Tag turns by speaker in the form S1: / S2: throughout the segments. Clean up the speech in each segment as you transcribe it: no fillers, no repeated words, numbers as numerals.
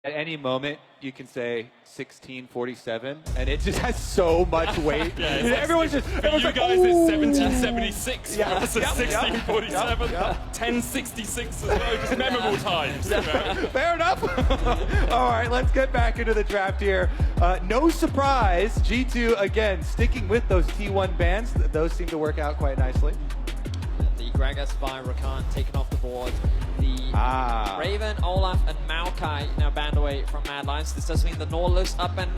S1: At any moment, you can say 1647, and it just has so much weight. Everyone's
S2: you guys,
S1: like,
S2: it's 1776.
S1: Yeah.
S2: That's 1647. 1066 as well. Just memorable times.
S1: Fair enough. All right, let's get back into the draft here. No surprise, G2 again sticking with those T1 bans. Those seem to work out quite nicely.
S3: The Gragas by Rakan taken off the board. The Raven, Olaf, and Maokai now banned away from Mad Lions. This does mean the Nautilus up, and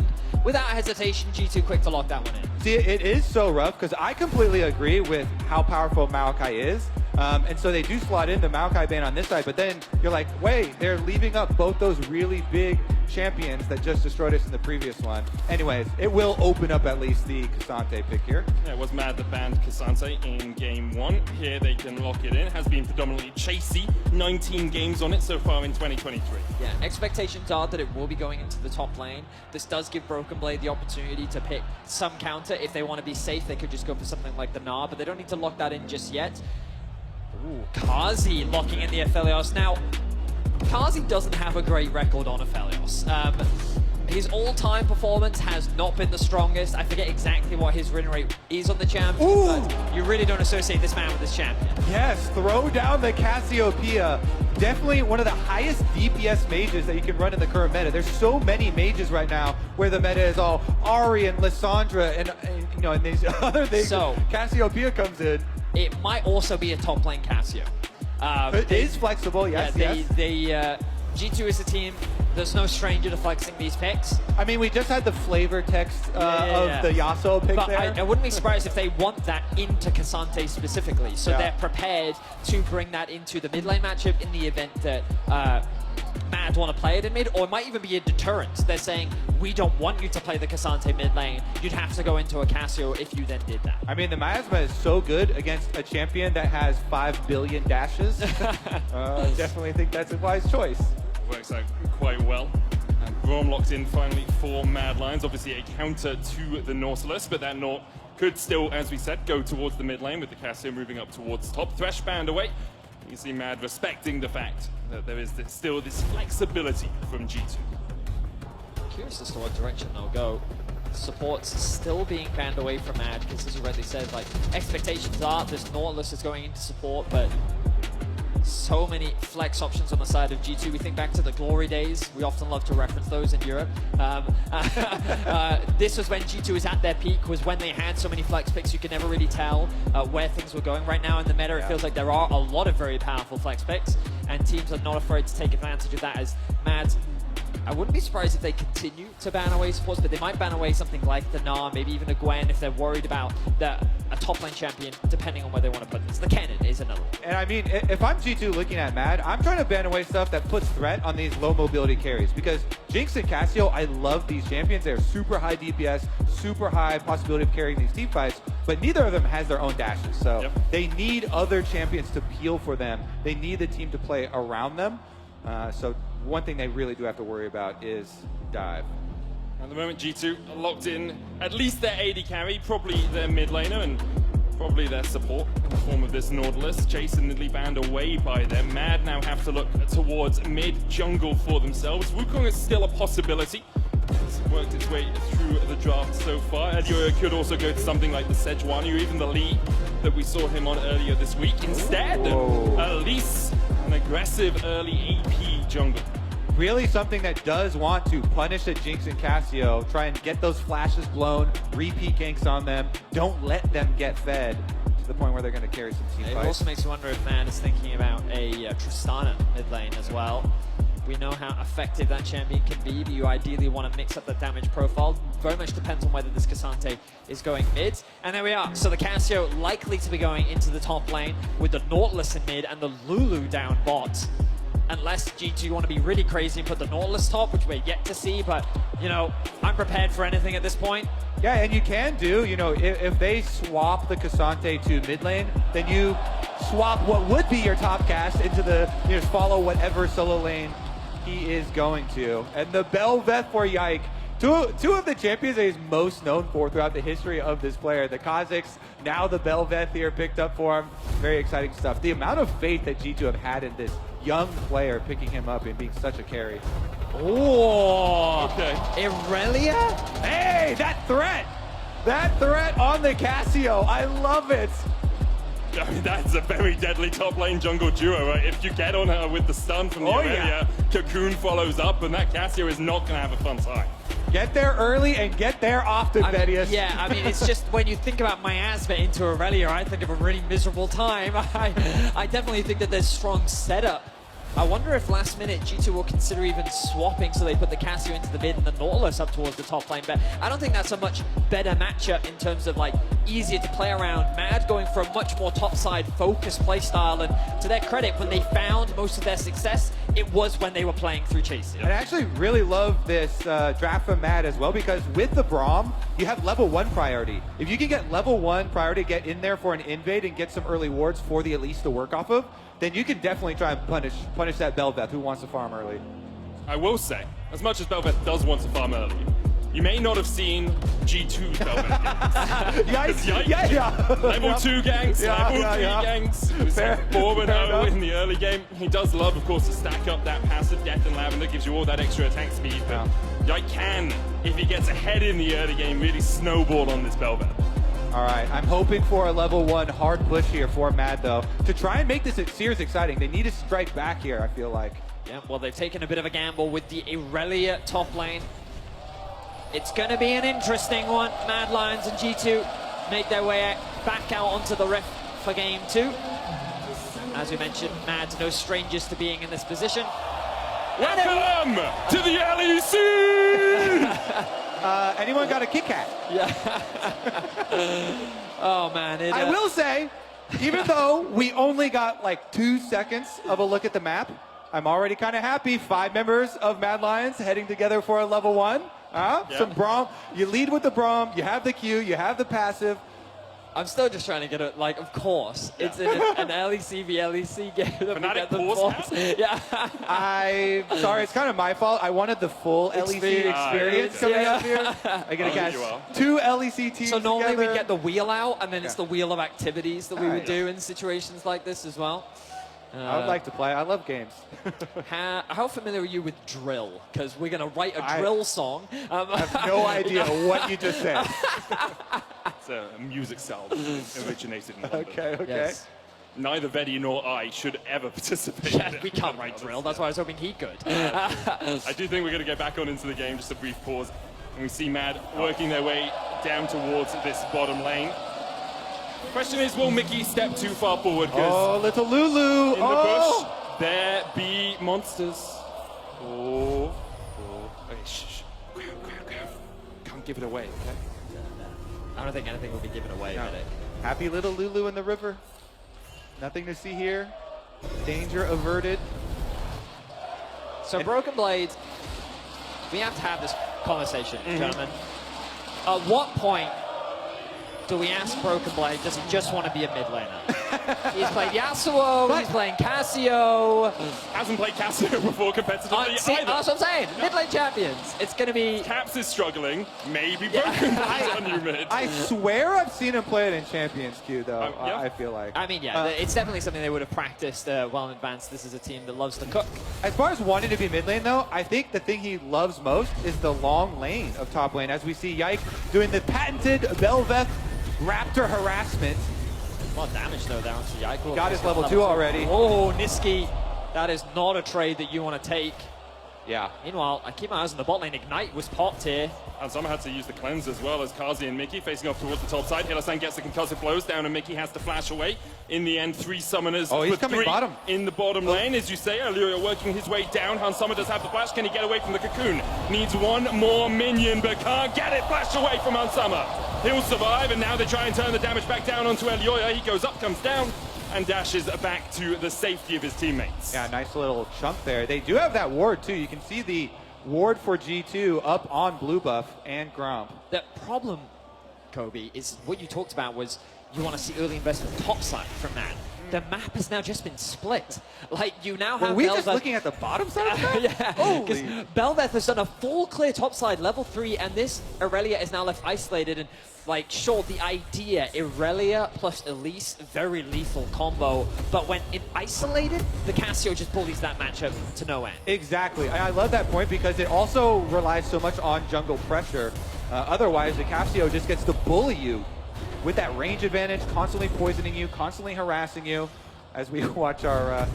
S3: without hesitation, G2 quick to lock that one in.
S1: See, it is so rough because I completely agree with how powerful Maokai is. And so they do slot in the Maokai ban on this side, but then you're like, wait, they're leaving up both those really big champions that just destroyed us in the previous one. Anyways, it will open up at least the K'Sante pick here.
S2: Yeah, it was Mad that banned K'Sante in game 1. Here they can lock it in. Has been predominantly chasey. 19 games on it so far in 2023.
S3: Yeah, expectations are that it will be going into the top lane. This does give Broken Blade the opportunity to pick some counter. If they want to be safe, they could just go for something like the Gnar, but they don't need to lock that in just yet. Ooh, Kazi locking in the Aphelios. Now, Kazi doesn't have a great record on Aphelios. His all-time performance has not been the strongest. I forget exactly what his win rate is on the champion, but you really don't associate this man with this champion.
S1: Yes, throw down the Cassiopeia. Definitely one of the highest DPS mages that you can run in the current meta. There's so many mages right now where the meta is all Ahri and Lissandra and you know, and these other things.
S3: So
S1: Cassiopeia comes in.
S3: It might also be a top lane Cassio.
S1: It is flexible, yes,
S3: G2 is a team that's no stranger to flexing these picks.
S1: I mean, we just had the flavor text of the Yasuo pick
S3: but
S1: there.
S3: I wouldn't be surprised if they want that into K'Sante specifically, so they're prepared to bring that into the mid lane matchup in the event that Mad want to play it in mid, or it might even be a deterrent. They're saying, we don't want you to play the K'Sante mid lane. You'd have to go into a Cassio if you then did that.
S1: I mean, the miasma is so good against a champion that has 5 billion dashes. Definitely think that's a wise choice.
S2: Works out quite well. And Braum locked in finally for Mad Lions. Obviously a counter to the Nautilus, but that Naut could still, as we said, go towards the mid lane with the Cassio moving up towards top. Thresh banned away. You see Mad respecting the fact that there is still this flexibility from G2.
S3: Curious as to what direction they'll go. Support's still being banned away from Mad, because as you rightly said, like, expectations are this Nautilus is going into support, but so many flex options on the side of G2. We think back to the glory days. We often love to reference those in Europe. This was when G2 was at their peak, was when they had so many flex picks you could never really tell where things were going. Right now in the meta, it feels like there are a lot of very powerful flex picks, and teams are not afraid to take advantage of that. As Mad, I wouldn't be surprised if they continue to ban away supports, but they might ban away something like the Gnar, maybe even a Gwen if they're worried about a top lane champion, depending on where they want to put this. The Cannon is another one.
S1: And I mean, if I'm G2 looking at Mad, I'm trying to ban away stuff that puts threat on these low mobility carries, because Jinx and Cassio, I love these champions. They're super high DPS, super high possibility of carrying these team fights, but neither of them has their own dashes. So they need other champions to peel for them. They need the team to play around them. So one thing they really do have to worry about is dive.
S2: At the moment, G2 are locked in at least their AD carry, probably their mid laner, and probably their support in the form of this Nautilus. Jason nearly banned away by them. Mad now have to look towards mid jungle for themselves. Wukong is still a possibility. It's worked its way through the draft so far. Edioya could also go to something like the Sejuani or even the Lee that we saw him on earlier this week. Instead, Elise, an aggressive early AP jungle.
S1: Really something that does want to punish the Jinx and Cassio, try and get those flashes blown, repeat ganks on them, don't let them get fed to the point where they're going to carry some team fights.
S3: It also makes you wonder if Mad is thinking about a Tristana mid lane as well. We know how effective that champion can be, but you ideally want to mix up the damage profile. Very much depends on whether this K'Sante is going mid. And there we are. So the Cassio likely to be going into the top lane with the Nautilus in mid and the Lulu down bot. Unless G2 want to be really crazy and put the Nautilus top, which we're yet to see, but, you know, I'm prepared for anything at this point.
S1: Yeah, and you can do, you know, if they swap the K'Sante to mid lane, then you swap what would be your top cast into the, you just follow whatever solo lane he is going to. And the Bel'Veth for Yike. Two of the champions that he's most known for throughout the history of this player. The Kazakhs, now the Bel'Veth here picked up for him. Very exciting stuff. The amount of faith that G2 have had in this young player picking him up and being such a carry.
S3: Oh,
S2: Okay.
S3: Irelia?
S1: Hey, that threat! That threat on the Casio. I love it.
S2: I mean, that's a very deadly top lane jungle duo, right? If you get on her with the stun from the Irelia, Cocoon follows up, and that Casio is not going to have a fun time.
S1: Get there early and get there often, Vedius.
S3: Yeah, I mean, it's just when you think about miasma into Irelia, I think of a really miserable time. I definitely think that there's strong setup. I wonder if last minute G2 will consider even swapping so they put the Casio into the mid and the Nautilus up towards the top lane. But I don't think that's a much better matchup in terms of like easier to play around. Mad going for a much more topside focused playstyle, and to their credit, when they found most of their success, it was when they were playing through Chase.
S1: And I actually really love this draft from Mad as well, because with the Braum, you have level 1 priority. If you can get level 1 priority, get in there for an invade and get some early wards for the Elise to work off of, then you can definitely try and punish that Bel'Veth who wants to farm early.
S2: I will say, as much as Bel'Veth does want to farm early, you may not have seen G2 Bel'Veth games.
S1: Yikes. Yeah.
S2: Level 2 ganks, level 3 ganks. It was
S1: Fair
S2: 4-0 in the early game. He does love, of course, to stack up that passive Death and Lavender, gives you all that extra attack speed. But Yike can, if he gets ahead in the early game, really snowball on this Bel'Veth.
S1: All right, I'm hoping for a level 1 hard push here for Mad, though, to try and make this Sears exciting. They need to strike back here, I feel like.
S3: Yeah, well, they've taken a bit of a gamble with the Irelia top lane. It's going to be an interesting one. Mad Lions and G2 make their way back out onto the Rift for game 2. As we mentioned, Mad's no strangers to being in this position.
S2: Welcome to the LEC!
S1: Anyone got a Kit Kat?
S3: Yeah. Oh, man.
S1: I will say, even though we only got like 2 seconds of a look at the map, I'm already kind of happy. 5 members of Mad Lions heading together for a level 1. Some Braum. You lead with the Braum. You have the Q. You have the passive.
S3: I'm still just trying to get it, like, of course, it's an LEC v LEC game that we get the balls. Yeah.
S1: I'm sorry, it's kind of my fault. I wanted the full LEC experience coming up here. I gotta guess 2 LEC teams
S3: So normally
S1: together.
S3: we get the wheel out, and then it's the wheel of activities that we would do in situations like this as well.
S1: I would like to play. I love games.
S3: How familiar are you with drill? Because we're going to write a drill song.
S1: I have no idea what you just said.
S2: It's a music style that originated in London.
S1: Okay.
S3: Yes.
S2: Neither Vedi nor I should ever participate in it.
S3: We can't write drill. That's why I was hoping he could.
S2: I do think we're going to get back on into the game. Just a brief pause. And we see Mad working their way down towards this bottom lane. Question is, will Mickey step too far forward?
S1: Oh, little Lulu.
S2: In the bush, there be monsters. Okay, shh. Can't give it away, okay?
S3: I don't think anything will be given away.
S1: No. Happy little Lulu in the river. Nothing to see here. Danger averted.
S3: So Broken Blade, we have to have this conversation, gentlemen. At what point do we ask Broken Blade, does he just want to be a mid laner? He's played Yasuo, he's playing Casio.
S2: Hasn't played Casio before competitively
S3: See,
S2: either.
S3: that's what I'm saying. Mid lane champions. It's going to be...
S2: Caps is struggling. Maybe Broken Blade's on you mid.
S1: I swear I've seen him play it in Champions Queue, though. I feel like.
S3: I mean, yeah, it's definitely something they would have practiced well in advance. This is a team that loves to cook.
S1: As far as wanting to be mid lane, though, I think the thing he loves most is the long lane of top lane. As we see Yike doing the patented Bel'Veth Raptor harassment.
S3: A lot of damage, though, down to Yike.
S1: Got his level 2 already.
S3: Oh, Niski. That is not a trade that you want to take.
S1: Yeah.
S3: Meanwhile, I keep my eyes on the bot lane. Ignite was popped here.
S2: And some had to use the cleanse as well as Kazi and Mickey facing off towards the top side. Hilasan gets the concussive blows down and Mickey has to flash away. In the end, 3 summoners
S1: he's
S2: for
S1: coming
S2: 3
S1: bottom.
S2: in the bottom lane. As you say, Illyria working his way down. Han Summer does have the flash. Can he get away from the cocoon? Needs 1 more minion, but can't get it. Flash away from Han Summer. He'll survive, and now they try and turn the damage back down onto Illyria. He goes up, comes down, and dashes back to the safety of his teammates.
S1: Yeah, nice little chunk there. They do have that ward, too. You can see the ward for G2 up on blue buff and Gromp.
S3: The problem, Kobe, is what you talked about was you want to see early investment topside from that. the map has now just been split. Like, you now have
S1: Were we just
S3: Bel'Veth-
S1: looking at the bottom side of that?
S3: Yeah, because Bel'Veth has done a full clear topside, level 3, and this Irelia is now left isolated. And like, sure, the idea, Irelia plus Elise, very lethal combo, but when isolated, the Cassio just bullies that matchup to no end.
S1: Exactly. I love that point because it also relies so much on jungle pressure. Otherwise, the Cassio just gets to bully you with that range advantage, constantly poisoning you, constantly harassing you, as we watch our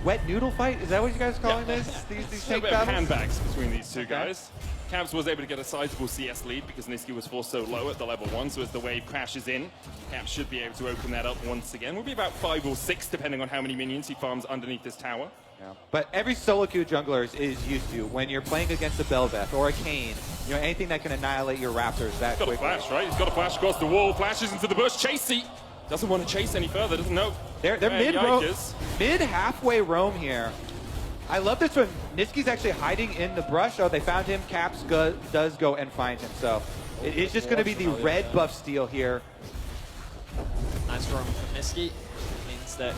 S1: wet noodle fight. Is that what you guys are calling this? These tank
S2: a bit of
S1: battles?
S2: handbags between these two guys. Caps was able to get a sizable CS lead because Nisqy was forced so low at the level 1, so as the wave crashes in, Caps should be able to open that up once again. Will be about 5 or 6 depending on how many minions he farms underneath this tower.
S1: Yeah. But every solo queue jungler is used to when you're playing against a Bel'Veth or a Kayn, you know, anything that can annihilate your Raptors that quickly.
S2: He's got a flash, right? He's got a flash across the wall, flashes into the bush. Chasey doesn't want to chase any further, doesn't know.
S1: They're mid halfway roam here. I love this when Nisqy's actually hiding in the brush. Oh, they found him. Caps does go and find him. So it is just going to be the red buff steal here.
S3: Nice roam from Nisqy. Means that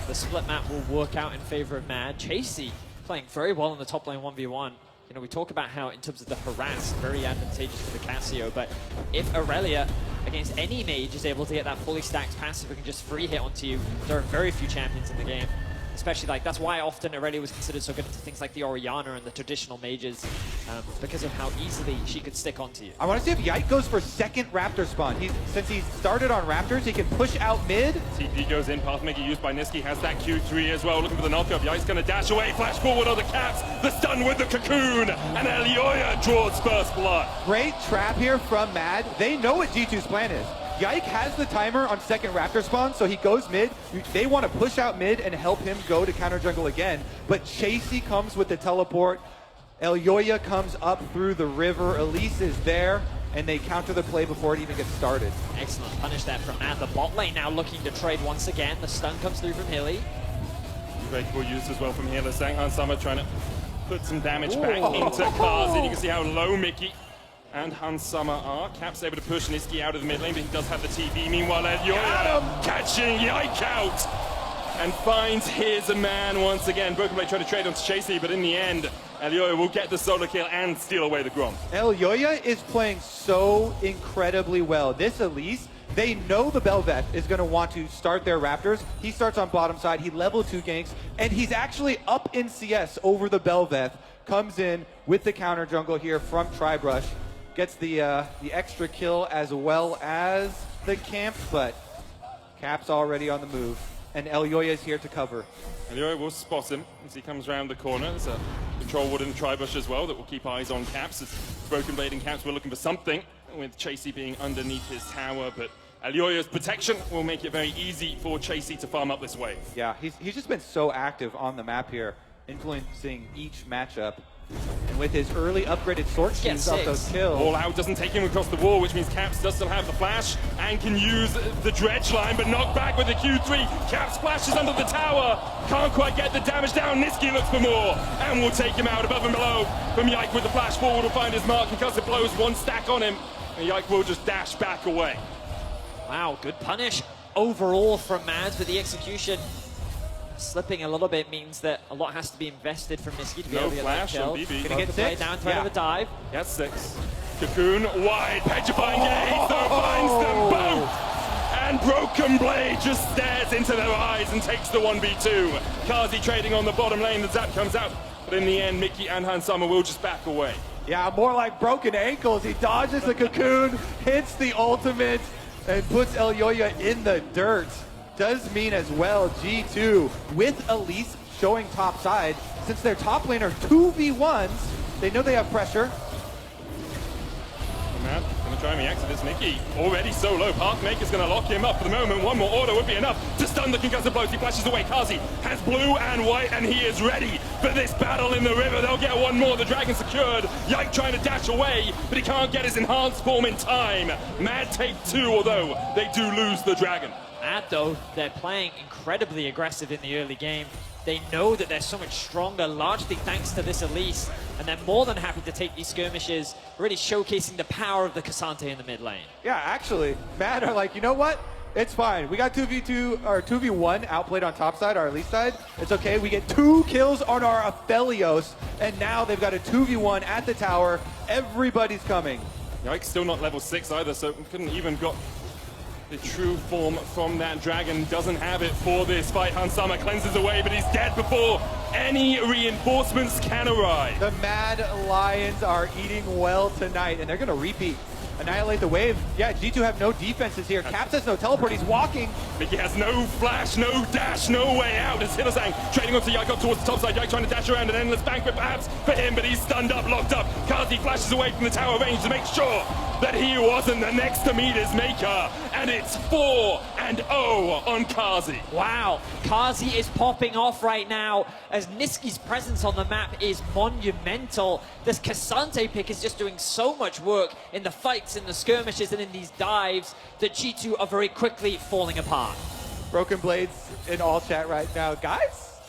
S3: the split map will work out in favor of Mad. Chasey playing very well in the top lane 1v1. You know, we talk about how, in terms of the harass, very advantageous for the Cassio, but if Irelia against any mage is able to get that fully stacked passive and can just free hit onto you, there are very few champions in the game. Especially, like, that's why often Irelia was considered so good into things like the Orianna and the traditional mages, because of how easily she could stick onto you.
S1: I want to see if Yike goes for second Raptor spawn. Since he started on Raptors, he can push out mid.
S2: TP goes in, Pathmaker used by Nisqy, has that Q3 as well, looking for the knockup. Yike's going to dash away, flash forward on the Caps, the stun with the cocoon, and Elioya draws first blood.
S1: Great trap here from Mad. They know what G2's plan is. Yike has the timer on second Raptor spawn, so he goes mid. They want to push out mid and help him go to counter jungle again. But Chasey comes with the teleport. Elioya comes up through the river. Elise is there, and they counter the play before it even gets started.
S3: Excellent punish there from Mad. The bot lane now looking to trade once again. The stun comes through from Hilly.
S2: Breakable use as well from here. Sanghan Summer trying to put some damage back into Kazi. You can see how low Mickey and Hansama are. Caps able to push Nisqy out of the mid lane, but he does have the TV. Meanwhile, Elioya catching Yike out and finds his man once again. Broken Blade trying to trade onto Chasey, but in the end, Elioya will get the solo kill and steal away the Grom.
S1: Elioya is playing so incredibly well. This Elise, they know the Bel'Veth is going to want to start their Raptors. He starts on bottom side, he level 2 ganks, and he's actually up in CS over the Bel'Veth. Comes in with the counter jungle here from Tribrush. Gets the extra kill as well as the camp, but Cap's already on the move, and Elioya is here to cover.
S2: Elioya will spot him as he comes around the corner. There's a control wood and Tribush as well that will keep eyes on Caps. As Broken Blade and Caps were looking for something, with Chasey being underneath his tower, but Elioya's protection will make it very easy for Chasey to farm up this wave.
S1: Yeah, he's just been so active on the map here, influencing each matchup. And with his early upgraded sword shoes off those kills.
S2: All out doesn't take him across the wall, which means Caps does still have the flash and can use the dredge line, but knocked back with the Q3. Caps splashes under the tower, can't quite get the damage down. Nisqy looks for more and will take him out above and below. From Yike with the flash forward will find his mark, and because it blows one stack on him, and Yike will just dash back away.
S3: Wow, good punish overall from Mads, but the execution slipping a little bit mees that a lot has to be invested from Nisqy to be able to get that kill.
S1: Gonna get 6?
S3: Down, threat of a dive.
S2: That's 6. Cocoon wide, petrifying gaze, finds them both! And Broken Blade just stares into their eyes and takes the 1v2. Kazi trading on the bottom lane, the zap comes out, but in the end, Mickey and Hansama will just back away.
S1: Yeah, more like broken ankles. He dodges the cocoon, hits the ultimate, and puts Elioya in the dirt. Does mean as well G2 with Elise showing top side. Since their top laner 2v1s, they know they have pressure.
S2: Matt gonna try and react to this. Mickey already so low. Pathmaker's gonna lock him up for the moment. One more order would be enough to stun the concussive blows. He flashes away. Kazi has blue and white, and he is ready for this battle in the river. They'll get one more. The dragon secured. Yike trying to dash away, but he can't get his enhanced form in time. Mad take 2, although they do lose the dragon.
S3: Mad though, they're playing incredibly aggressive in the early game. They know that they're so much stronger, largely thanks to this Elise, and they're more than happy to take these skirmishes, really showcasing the power of the Cassante in the mid lane.
S1: Yeah, actually, Mad are like, you know what? It's fine. We got 2v2 or 2v1 outplayed on top side, our elite side. It's okay. We get 2 kills on our Aphelios, and now they've got a 2v1 at the tower. Everybody's coming.
S2: Yikes, still not level 6 either, so couldn't even got the true form from that dragon. Doesn't have it for this fight. Hansama cleanses away, but he's dead before any reinforcements can arrive.
S1: The Mad Lions are eating well tonight, and they're going to repeat. Annihilate the wave. Yeah, G2 have no defenses here. Caps has no teleport. He's walking.
S2: Mickey has no flash, no dash, no way out. As Hillesang trading onto Yike up towards the top side. Yike trying to dash around, an endless banquet perhaps for him, but he's stunned up, locked up. Kazi flashes away from the tower range to make sure that he wasn't the next to meet his maker. And it's 4-0 on Kazi.
S3: Wow, Kazi is popping off right now as Niski's presence on the map is monumental. This Cassante pick is just doing so much work in the fights, in the skirmishes, and in these dives that G2 are very quickly falling apart.
S1: Broken Blades in all chat right now. Guys,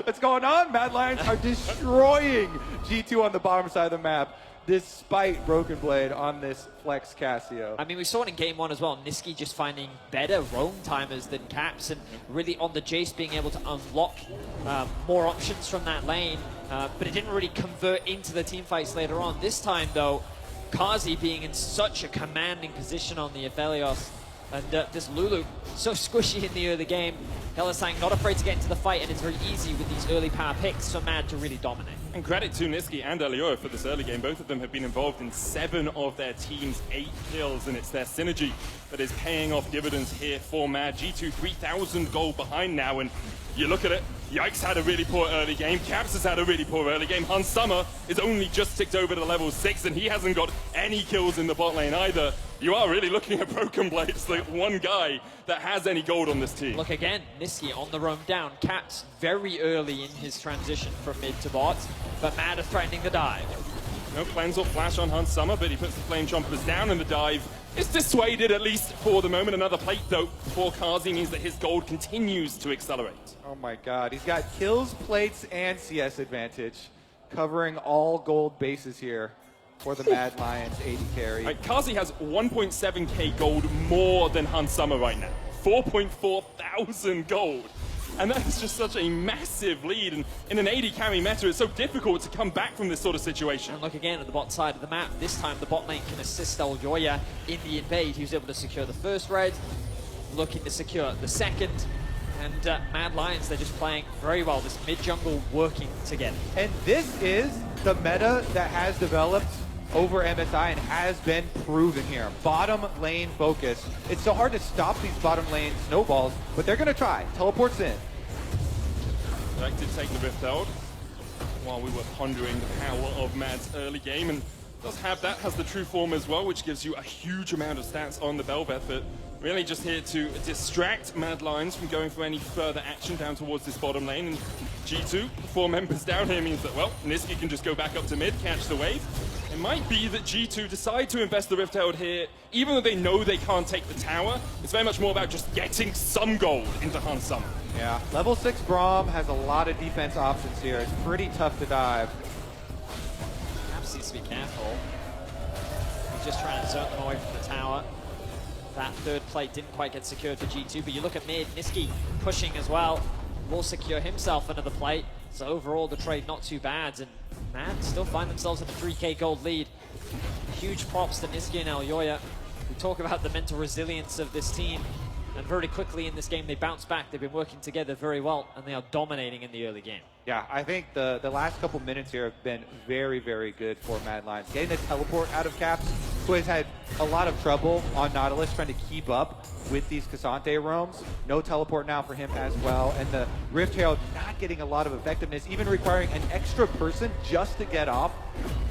S1: what's going on? Mad Lions are destroying G2 on the bottom side of the map, despite Broken Blade on this flex Cassio.
S3: I mean, we saw it in game 1 as well. Niski just finding better roam timers than Caps, and really on the Jace being able to unlock more options from that lane, but it didn't really convert into the team fights later on. This time, though, Kazi being in such a commanding position on the Aphelios, and this Lulu so squishy in the early game. Hillesang not afraid to get into the fight, and it's very easy with these early power picks for Mad to really dominate.
S2: And credit to Niski and Elioa for this early game. Both of them have been involved in 7 of their team's 8 kills, and it's their synergy that is paying off dividends here for Mad. G2 3,000 gold behind now, and you look at it, Yikes had a really poor early game, Caps has had a really poor early game, Hansama is only just ticked over to level 6, and he hasn't got any kills in the bot lane either. You are really looking at Broken Blades, the one guy that has any gold on this team.
S3: Look again, Niski on the roam down. Caps very early in his transition from mid to bot, but Mad are threatening the dive.
S2: No cleanse or flash on Hansama, but he puts the Flame Chompers down, and the dive is dissuaded, at least for the moment. Another plate, though, for Kazi means that his gold continues to accelerate.
S1: Oh my god, he's got kills, plates, and CS advantage, covering all gold bases here for the Mad Lions 80 carry.
S2: Right, Kazi has 1.7k gold more than Hansama right now. 4.4 thousand gold. And that is just such a massive lead. And in an 80 carry meta, it's so difficult to come back from this sort of situation.
S3: And look again at the bot side of the map. This time the bot lane can assist Elioya in the invade. He was able to secure the first red, looking to secure the second. And Mad Lions, they're just playing very well. This mid-jungle working together.
S1: And this is the meta that has developed over MSI and has been proven here. Bottom lane focus. It's so hard to stop these bottom lane snowballs, but they're going to try. Teleports in.
S2: Jack did take the Rift Herald while we were pondering the power of Mad's early game, and does have that, has the true form as well, which gives you a huge amount of stats on the Bel'Veth, but really just here to distract Mad Lions from going for any further action down towards this bottom lane. And G2, 4 members down here, means that, well, Niski can just go back up to mid, catch the wave. It might be that G2 decide to invest the Rift Herald here, even though they know they can't take the tower. It's very much more about just getting some gold into Hansama.
S1: Yeah, level 6 Braum has a lot of defense options here. It's pretty tough to dive.
S3: Caps needs to be careful. He's just trying to zone them away from the tower. That third plate didn't quite get secured for G2, but you look at mid, Niski pushing as well. Will secure himself another plate. So overall, the trade not too bad, and Mad still find themselves in a 3k gold lead. Huge props to Niski and Elioya. We talk about the mental resilience of this team, and very quickly in this game they bounce back. They've been working together very well, and they are dominating in the early game.
S1: Yeah, I think the last couple minutes here have been very, very good for Mad Lions. Getting the teleport out of Caps, who has had a lot of trouble on Nautilus trying to keep up with these Cassante roams. No teleport now for him as well. And the Rift Herald not getting a lot of effectiveness, even requiring an extra person just to get off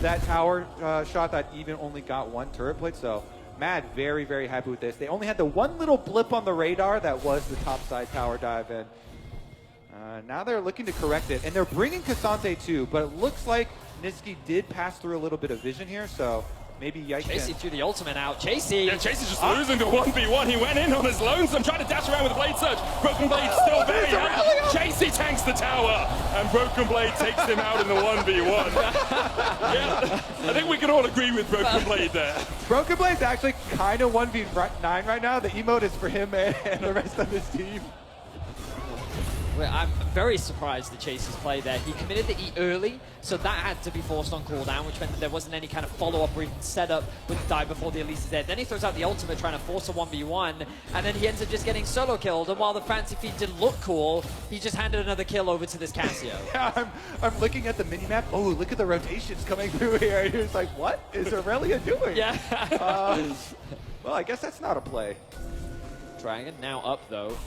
S1: that tower shot that even only got 1 turret plate. So Mad very, very happy with this. They only had the one little blip on the radar that was the top side tower dive in. Now they're looking to correct it, and they're bringing Cassante too, but it looks like Niski did pass through a little bit of vision here, so maybe Yike
S3: Chasey
S1: can.
S3: threw the ultimate out. Chasey.
S2: Yeah, Chasey's just losing to 1v1. He went in on his lonesome, trying to dash around with a blade surge. Broken Blade still very healthy. Chasey tanks the tower, and Broken Blade takes him out in the 1v1. Yeah, I think we can all agree with Broken Blade there.
S1: Broken Blade's actually kind of 1v9 right now. The emote is for him and the rest of his team.
S3: Well, I'm very surprised that Chasey's play there. He committed the E early, so that had to be forced on cooldown, which meant that there wasn't any kind of follow-up or even setup with the dive before the Elise is dead. Then he throws out the ultimate trying to force a 1v1, and then he ends up just getting solo killed. And while the fancy feed didn't look cool, he just handed another kill over to this Casio.
S1: Yeah, I'm looking at the minimap. Oh, look at the rotations coming through here. You're just like, what is Aurelia doing?
S3: Yeah.
S1: Well, I guess that's not a play.
S3: Dragon now up, though.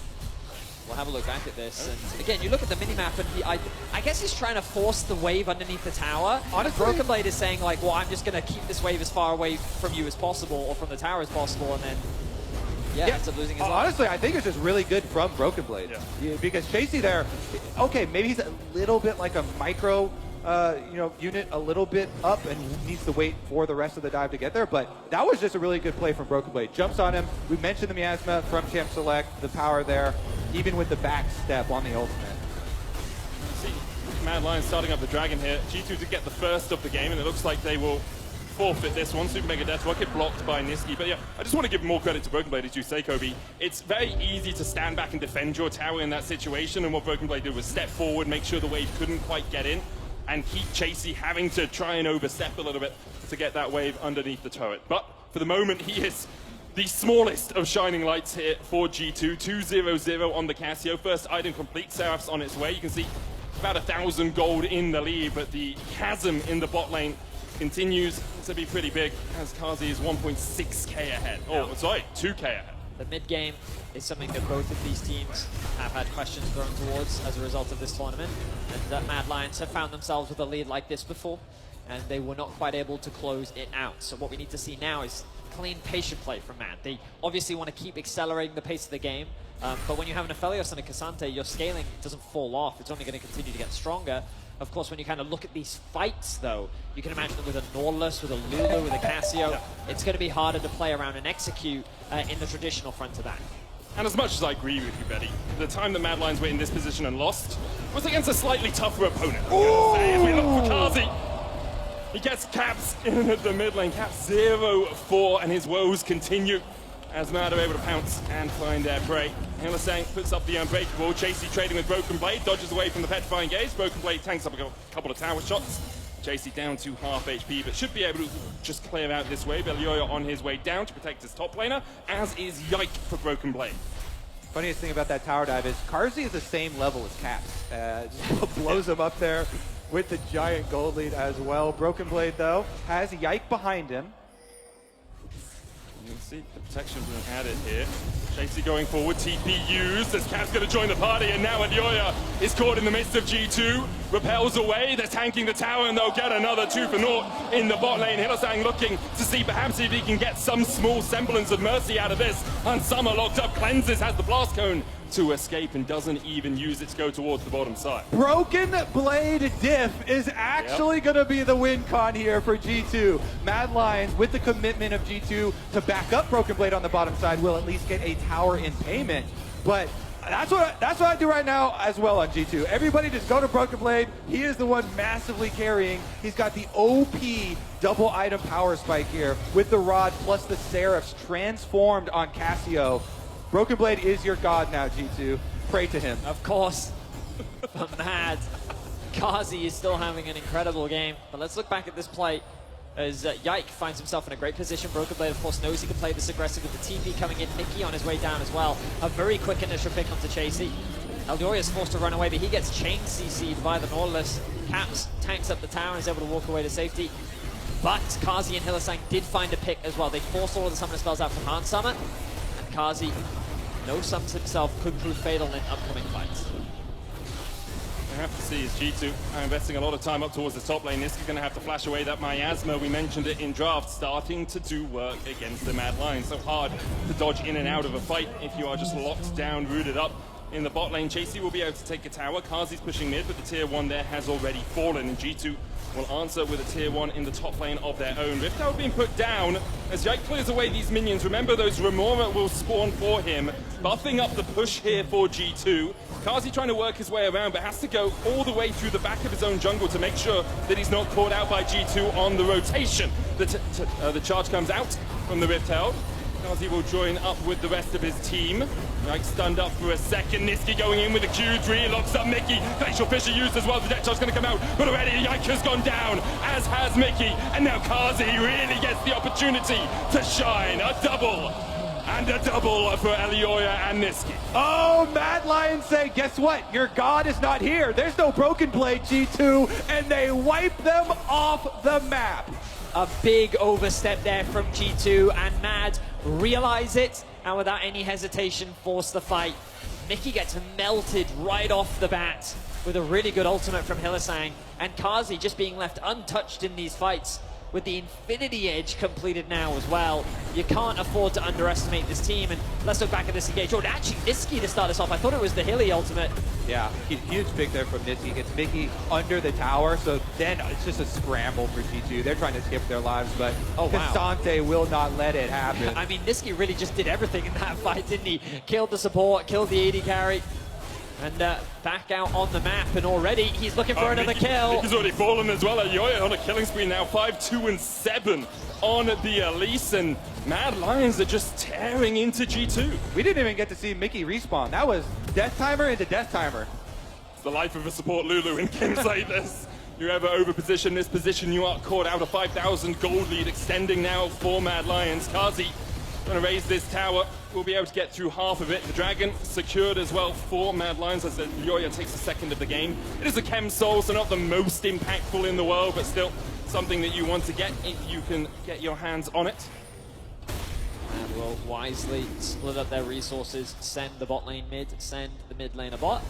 S3: We'll have a look back at this, and again, you look at the minimap, and I guess he's trying to force the wave underneath the tower.
S1: Honestly,
S3: Broken Blade is saying like, well, I'm just going to keep this wave as far away from you as possible, or from the tower as possible, and then ends up losing his life.
S1: Honestly, I think it's just really good from Broken Blade. Yeah, because Chasey there, okay, maybe he's a little bit like a micro unit, a little bit up, and needs to wait for the rest of the dive to get there. But that was just a really good play from Broken Blade. Jumps on him. We mentioned the miasma from Champ Select, the power there, even with the back step on the ultimate.
S2: See, Mad Lion starting up the Dragon here. G2 did get the first of the game, and it looks like they will forfeit this one. Super Mega Death Rocket blocked by Niski. But yeah, I just want to give more credit to Broken Blade, as you say, Kobe. It's very easy to stand back and defend your tower in that situation, and what Broken Blade did was step forward, make sure the wave couldn't quite get in, and keep Chasey having to try and overstep a little bit to get that wave underneath the turret. But for the moment, he is the smallest of shining lights here for G2. 2-0-0 on the Casio. First item complete. Seraph's on its way. You can see about 1,000 gold in the lead, but the chasm in the bot lane continues to be pretty big, as Kazi is 1.6k ahead. Oh, sorry, 2k ahead.
S3: The mid game is something that both of these teams have had questions thrown towards as a result of this tournament. And Mad Lions have found themselves with a lead like this before, and they were not quite able to close it out. So what we need to see now is clean, patient play from Mad. They obviously want to keep accelerating the pace of the game, but when you have an Aphelios and a Cassante, your scaling doesn't fall off. It's only going to continue to get stronger. Of course, when you kind of look at these fights, though, you can imagine that with a Nautilus, with a Lulu, with a Casio, it's going to be harder to play around and execute in the traditional front attack.
S2: And as much as I agree with you, Betty, the time that Mad Lions were in this position and lost was against a slightly tougher opponent. As we look for Kazi, he gets Caps in at the mid lane. Caps 0-4, and his woes continue as Mad are able to pounce and find their prey. Hillisang puts up the Unbreakable. Chasey trading with Broken Blade, dodges away from the Petrifying Gaze. Broken Blade tanks up a couple of tower shots. Chasey down to half HP, but should be able to just clear out this wave. Elioya on his way down to protect his top laner, as is Yike for Broken Blade.
S1: Funniest thing about that tower dive is Karzi is the same level as Caps. Just blows him up there with the giant gold lead as well. Broken Blade, though, has Yike behind him.
S2: You can see the protection being added here. Chasey going forward, TP used as Cap's going to join the party, and now Elioya is caught in the midst of G2. Repels away, they're tanking the tower, and they'll get another 2 for naught in the bot lane. Hillisang looking to see perhaps if he can get some small semblance of mercy out of this. And Summer locked up, cleanses, has the blast cone to escape, and doesn't even use it to go towards the bottom side.
S1: Broken Blade diff is actually going to be the win con here for G2. Mad Lions, with the commitment of G2 to back up Broken Blade on the bottom side, will at least get a tower in payment. But that's what I do right now as well on G2. Everybody just go to Broken Blade. He is the one massively carrying. He's got the OP double item power spike here with the rod plus the Seraphs transformed on Casio. Broken Blade is your god now, G2. Pray to him.
S3: Of course. But Mad, Kazi is still having an incredible game. But let's look back at this play as Yike finds himself in a great position. Broken Blade, of course, knows he can play this aggressive with the TP coming in. Mickey on his way down as well. A very quick initial pick onto Chasey. Eldoria is forced to run away, but he gets chain CC'd by the Nautilus. Caps tanks up the tower and is able to walk away to safety. But Kazi and Hillisang did find a pick as well. They forced all of the summoner spells out from Hard Summer. And Kazi, no summons himself, could prove fatal in upcoming fights.
S2: I have to see is G2 are investing a lot of time up towards the top lane. This is going to have to flash away that miasma. We mentioned it in draft, starting to do work against the Mad Lions. So hard to dodge in and out of a fight if you are just locked down, rooted up in the bot lane. Chasey will be able to take a tower. Kazi's pushing mid, but the tier 1 there has already fallen, and G2 will answer with a tier 1 in the top lane of their own. Rift Tower being put down as Yike clears away these minions. Remember, those Remora will spawn for him, buffing up the push here for G2. Kazi trying to work his way around, but has to go all the way through the back of his own jungle to make sure that he's not caught out by G2 on the rotation. The charge comes out from the Rift Herald. Kazi will join up with the rest of his team. Yike stunned up for a second. Niski going in with a Q3, locks up Mickey. Glacial Fisher used as well. The death charge going to come out, but already Yike has gone down, as has Mickey. And now Kazi really gets the opportunity to shine. A double. And a double for Elioya and Niski.
S1: Oh, Mad Lions say, guess what? Your god is not here. There's no Broken Blade, G2, and they wipe them off the map.
S3: A big overstep there from G2, and Mad realize it, and without any hesitation force the fight. Mickey gets melted right off the bat with a really good ultimate from Hylissang, and Kazi just being left untouched in these fights with the Infinity Edge completed now as well. You can't afford to underestimate this team, and let's look back at this engage. Oh, actually Niski to start us off. I thought it was the Hilly ultimate.
S1: Yeah, huge pick there from Niski. Gets Mickey under the tower, so then it's just a scramble for G2. They're trying to skip their lives, but Cassante will not let it happen.
S3: I mean, Niski really just did everything in that fight, didn't he? Killed the support, killed the AD carry, and back out on the map, and already he's looking for another kill.
S2: He's already fallen as well. Elioya on a killing spree now, 5-2-7 on the Elise, and Mad Lions are just tearing into G2.
S1: We didn't even get to see Mickey respawn. That was Death Timer into Death Timer.
S2: It's the life of a support Lulu in games like this. You ever over-position this position, you are caught out. A 5,000 gold lead extending now for Mad Lions. Kazi going to raise this tower. We'll be able to get through half of it. The Dragon secured as well for Mad Lions as Elioya takes the second of the game. It is a Chem Soul, so not the most impactful in the world, but still something that you want to get if you can get your hands on it.
S3: And will wisely split up their resources, send the bot lane mid, send the mid lane a bot,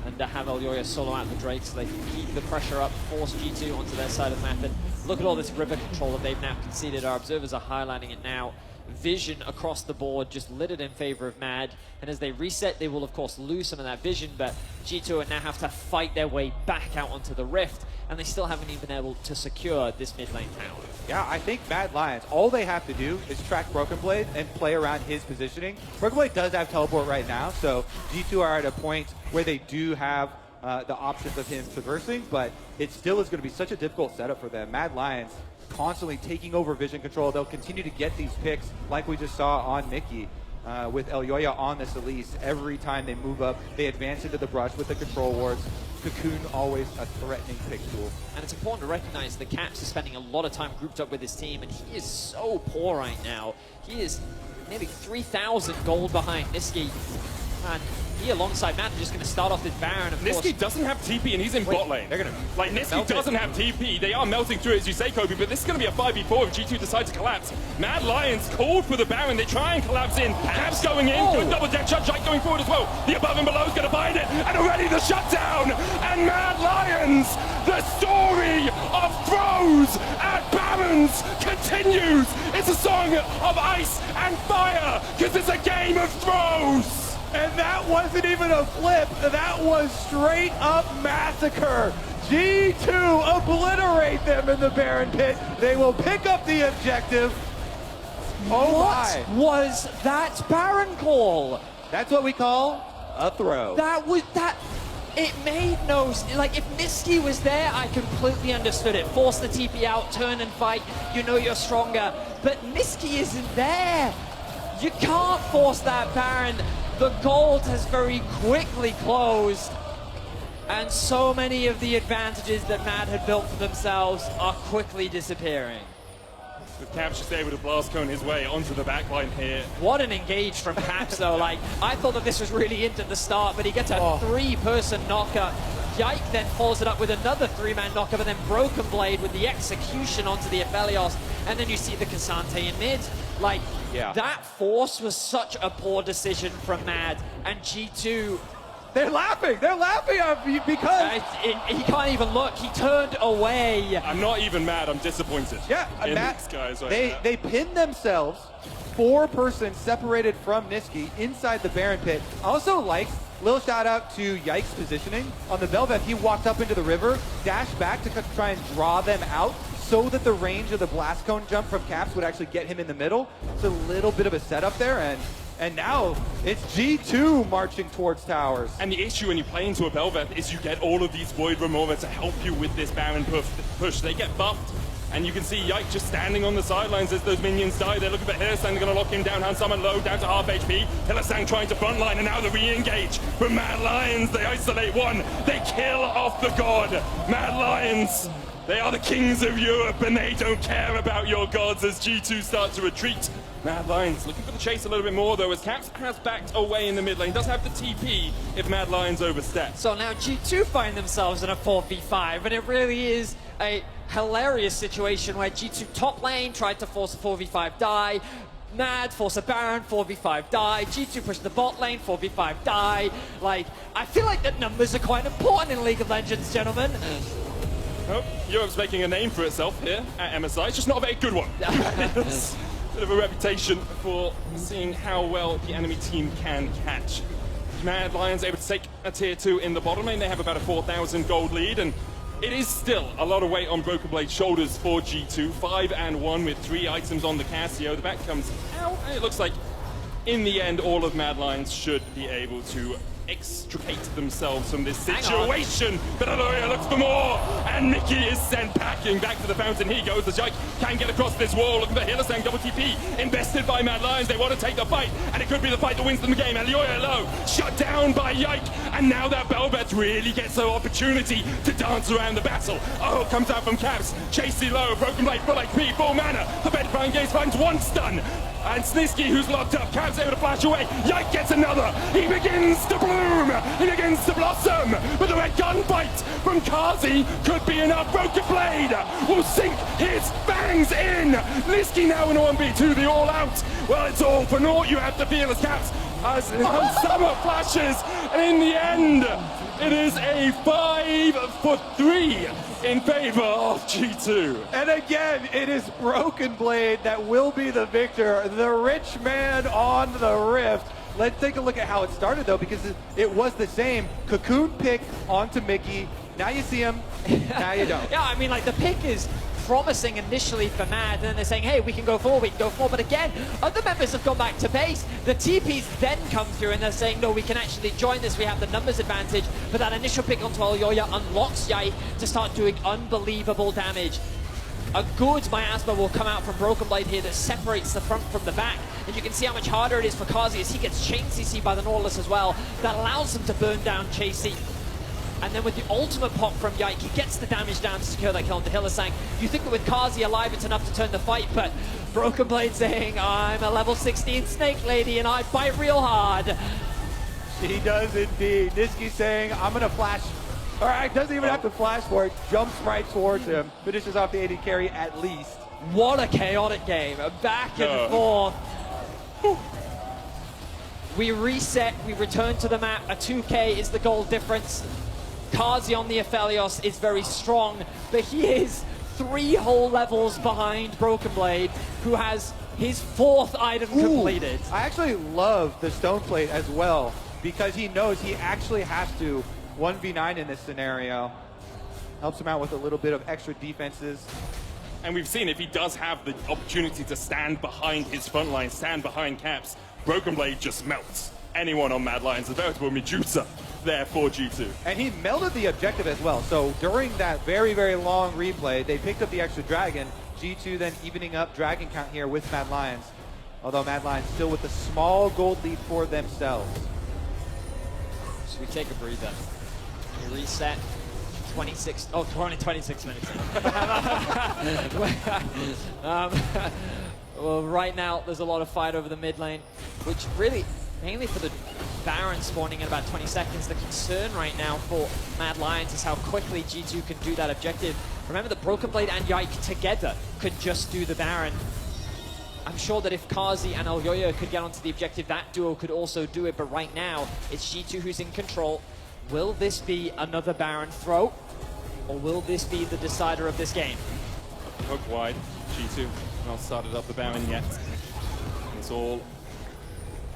S3: and have Elioya solo out the Drake so they can keep the pressure up, force G2 onto their side of the map. And look at all this river control that they've now conceded. Our observers are highlighting it now. Vision across the board, just lit it in favor of Mad, and as they reset they will of course lose some of that vision, but G2 now have to fight their way back out onto the Rift, and they still haven't even been able to secure this mid lane tower.
S1: Yeah, I think Mad Lions, all they have to do is track Broken Blade and play around his positioning. Broken Blade does have teleport right now, so G2 are at a point where they do have the options of him traversing, but it still is going to be such a difficult setup for them. Mad Lions constantly taking over vision control. They'll continue to get these picks like we just saw on Mickey with Elioya on this Elise. Every time they move up, they advance into the brush with the control wards. Cocoon always a threatening pick tool.
S3: And it's important to recognize that Caps is spending a lot of time grouped up with his team, and he is so poor right now. He is nearly 3,000 gold behind Niski. And he alongside Matt are just going to start off this Baron.
S2: Niski doesn't have TP and he's in bot lane.
S1: They're going to
S2: like Niski doesn't have TP. They are melting through it, as you say, Kobe, but this is going to be a 5v4 if G2 decide to collapse. Mad Lions called for the Baron. They try and collapse in. Caps going in. Good double deck shot. Jike going forward as well. The above and below is going to bind it. And already the shutdown. And Mad Lions, the story of throws at Barons continues. It's a song of ice and fire because it's a game of throws.
S1: And that wasn't even a flip. That was straight up massacre. G2 obliterate them in the Baron pit. They will pick up the objective. Oh
S3: what
S1: my.
S3: Was that Baron call?
S1: That's what we call a throw.
S3: It made no, like if Niski was there, I completely understood it. Force the TP out, turn and fight, you know you're stronger. But Niski isn't there. You can't force that Baron. The gold has very quickly closed, and so many of the advantages that Mad had built for themselves are quickly disappearing.
S2: With Caps just able to blast cone his way onto the backline here.
S3: What an engage from Caps though. Like, I thought that this was really into the start, but he gets a three-person knocker. Yike then follows it up with another three-man knocker, but then Broken Blade with the execution onto the Aphelios, and then you see the Cassante in mid. Like, that force was such a poor decision from Mad, and G2...
S1: They're laughing because...
S3: he can't even look, he turned away.
S2: I'm not even mad, I'm disappointed.
S1: Yeah,
S2: in
S1: Matt,
S2: these guys right
S1: they pinned themselves, 4-person separated from Niski inside the Baron pit. I also like Little shout out to Yike's positioning. On the Velvet, he walked up into the river, dashed back to try and draw them out so that the range of the blast cone jump from Caps would actually get him in the middle. It's a little bit of a setup there, and now it's G2 marching towards towers.
S2: And the issue when you play into a Belveth is you get all of these Void Remora to help you with this Baron push. They get buffed. And you can see Yike just standing on the sidelines as those minions die. They're looking for Hillesang, they're going to lock him down. Hansama low, down to half HP. Hillesang trying to frontline, and now the re-engage from Mad Lions. They isolate one. They kill off the god. Mad Lions, they are the kings of Europe, and they don't care about your gods as G2 start to retreat. Mad Lions looking for the chase a little bit more, though, as Caps has backed away in the mid lane. Does have the TP if Mad Lions overstep.
S3: So now G2 find themselves in a 4v5, and it really is a hilarious situation where G2 top lane tried to force a 4v5 die, Mad force a Baron, 4v5 die, G2 push the bot lane, 4v5 die. Like, I feel like that numbers are quite important in League of Legends, gentlemen.
S2: Oh, Europe's making a name for itself here at MSI. It's just not a very good one. Bit of a reputation for seeing how well the enemy team can catch. Mad Lions able to take a tier 2 in the bottom lane. They have about a 4,000 gold lead, and it is still a lot of weight on Broken Blade's shoulders for G2. 5-1 with 3 items on the Casio. The back comes out, and it looks like in the end all of Mad Lions should be able to extricate themselves from this situation. But Aloria looks for more, and Mickey is sent packing back to the fountain. He goes, the Yike can get across this wall, looking for Hillesang, double TP, invested by Mad Lions. They want to take the fight, and it could be the fight that wins them the game. Aloria low, shut down by Yike, and now that Belvet really gets an opportunity to dance around the battle. Oh, comes out from Caps, Chasey low, Broken Blade, full HP, full mana. The Bedfine Gaze finds one stun, and Snisky, who's locked up, Caps able to flash away. Yike gets another. He begins to bloom. He begins to blossom. But the red gunfight from Kazi could be enough. Broken Blade will sink his fangs in. Nisky now in a 1v2, the all out. Well, it's all for naught. You have to feel as Caps as summer flashes. And in the end, it is a 5-3 in favor of G2.
S1: And again, it is Broken Blade that will be the victor, the rich man on the Rift. Let's take a look at how it started, though, because it was the same. Cocoon pick onto Mickey. Now you see him, now you don't.
S3: Yeah, I mean, like, the pick is promising initially for Mad, and then they're saying, hey, we can go forward, but again, other members have gone back to base. The TPs then come through, and they're saying, no, we can actually join this, we have the numbers advantage, but that initial pick onto Alyoya unlocks Yike to start doing unbelievable damage. A good miasma will come out from Broken Blade here that separates the front from the back, and you can see how much harder it is for Kazi as he gets chain CC by the Nautilus as well. That allows him to burn down Chasey. And then with the ultimate pop from Yike, he gets the damage down to secure that kill onto Hillesang. You think that with Kazi alive, it's enough to turn the fight, but Broken Blade saying, I'm a level 16 Snake Lady and I bite real hard.
S1: He does indeed. Nisky saying, I'm going to flash. All right, doesn't even have to flash for it. Jumps right towards him. Finishes off the AD carry at least.
S3: What a chaotic game. Back and forth. We reset, we return to the map. A 2K is the goal difference. Kazi on the Aphelios is very strong, but he is 3 whole levels behind Broken Blade, who has his 4th item completed.
S1: I actually love the Stone Plate as well, because he knows he actually has to 1v9 in this scenario. Helps him out with a little bit of extra defenses.
S2: And we've seen if he does have the opportunity to stand behind his front line, stand behind Caps, Broken Blade just melts anyone on Mad Lions. A veritable Medusa there for G2.
S1: And he melted the objective as well. So during that very, very long replay, they picked up the extra dragon. G2 then evening up dragon count here with Mad Lions. Although Mad Lions still with a small gold lead for themselves.
S3: Should we take a breather? We reset. 26 minutes in. Well, right now, there's a lot of fight over the mid lane, which really, mainly for the Baron spawning in about 20 seconds. The concern right now for Mad Lions is how quickly G2 can do that objective. Remember that Broken Blade and Yike together could just do the Baron. I'm sure that if Kazi and Alyoya could get onto the objective, that duo could also do it, but right now, it's G2 who's in control. Will this be another Baron throw, or will this be the decider of this game?
S2: Hook wide, G2 not started up the Baron yet. It's all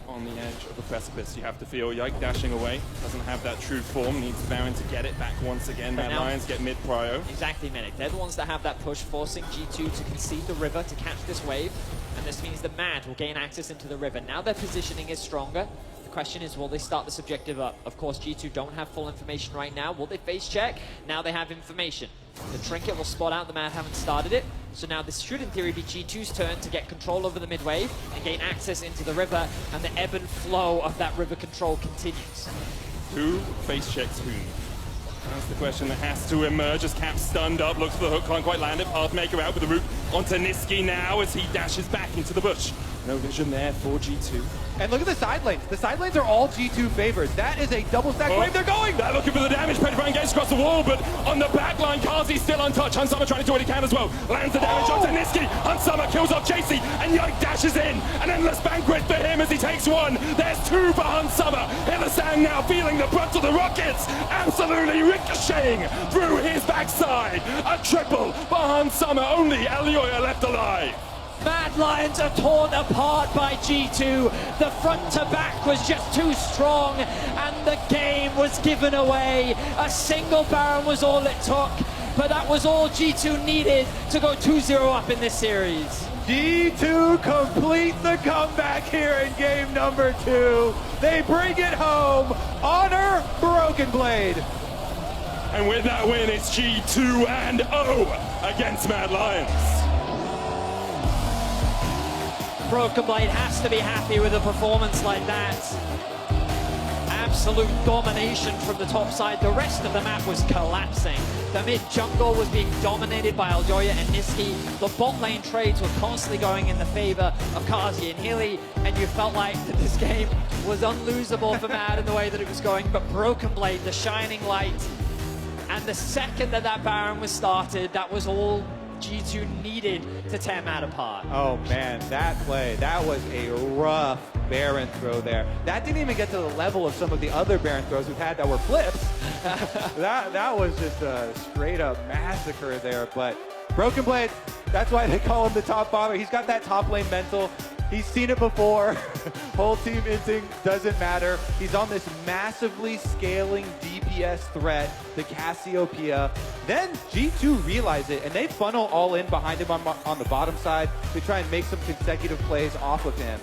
S2: on the edge of the precipice. You have to feel Yike dashing away. Doesn't have that true form. Needs Baron to get it back once again. Mad Lions get mid prio.
S3: Exactly, Medic. They're the ones that have that push, forcing G2 to concede the river to catch this wave. And this means that Mad will gain access into the river. Now their positioning is stronger. The question is, will they start this objective up? Of course, G2 don't have full information right now. Will they face check? Now they have information. The Trinket will spot out the Mad haven't started it. So now this should in theory be G2's turn to get control over the mid wave and gain access into the river, and the ebb and flow of that river control continues.
S2: Who face checks whom? That's the question that has to emerge as Cap stunned up, looks for the hook, can't quite land it. Pathmaker out with the root onto Niski now as he dashes back into the bush. No vision there for G2.
S1: And look at the side lanes. The side lanes are all G2 favored. That is a double stack wave. They're going.
S2: They're looking for the damage. Petrifying gaze across the wall, but on the back line, Kazi's still untouched. Hunsummer trying to do what he can as well. Lands the damage onto Niski. Hunsummer kills off JC, and Yike dashes in. An endless banquet for him as he takes one. There's two for Hunsummer. Hillisang now feeling the brunt of the rockets. Absolutely ricocheting through his backside. A triple for Hunsummer. Only Elioya left alive.
S3: Mad Lions are torn apart by G2. The front to back was just too strong, and the game was given away. A single Baron was all it took, but that was all G2 needed to go 2-0 up in this series.
S1: G2 complete the comeback here in game number 2. They bring it home. Honor Broken Blade.
S2: And with that win, it's G2 and O against Mad Lions.
S3: Broken Blade has to be happy with a performance like that. Absolute domination from the top side. The rest of the map was collapsing. The mid jungle was being dominated by Elioya and Niski. The bot lane trades were constantly going in the favor of Kazi and Hilly, and you felt like that this game was unlosable for Mad in the way that it was going. But Broken Blade, the shining light, and the second that Baron was started, that was all G2 needed to tear Mad apart.
S1: Oh man, that play, that was a rough Baron throw there. That didn't even get to the level of some of the other Baron throws we've had that were flips. that was just a straight up massacre there. But Broken Blade, that's why they call him the top bomber. He's got that top lane mental. He's seen it before. Whole team inting doesn't matter. He's on this massively scaling DPS threat, the Cassiopeia. Then G2 realize it, and they funnel all in behind him on the bottom side to try and make some consecutive plays off of him.